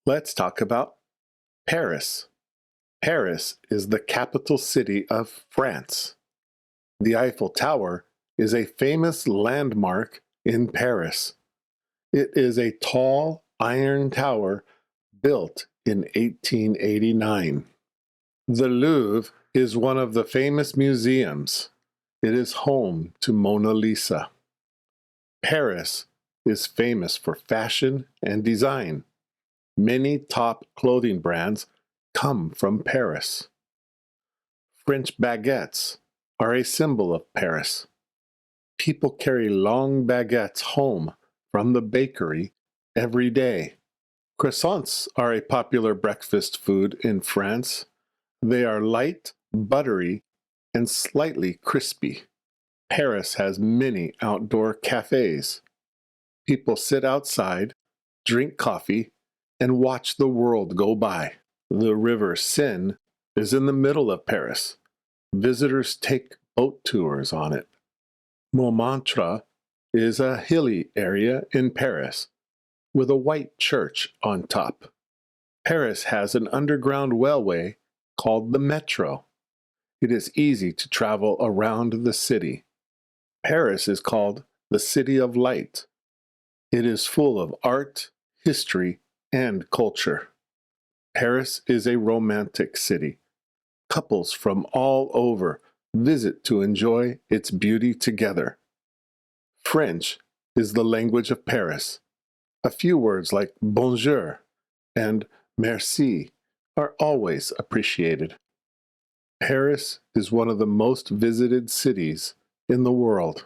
Let's talk about Paris. Paris is the capital city of France. The Eiffel Tower is a famous landmark in Paris. It is a tall iron tower built in 1889. The Louvre is one of the famous museums. It is home to Mona Lisa. Paris is famous for fashion and design. Many top clothing brands come from Paris. French baguettes are a symbol of Paris. People carry long baguettes home from the bakery every day. Croissants are a popular breakfast food in France. They are light, buttery, and slightly crispy. Paris has many outdoor cafes. People sit outside, drink coffee, and watch the world go by. The river Seine is in the middle of Paris. Visitors take boat tours on it. Montmartre is a hilly area in Paris with a white church on top. Paris has an underground railway called the Métro. It is easy to travel around the city. Paris is called the City of Light. It is full of art, history, and culture. Paris is a romantic city. Couples from all over visit to enjoy its beauty together. French is the language of Paris. A few words like bonjour and merci are always appreciated. Paris is one of the most visited cities in the world.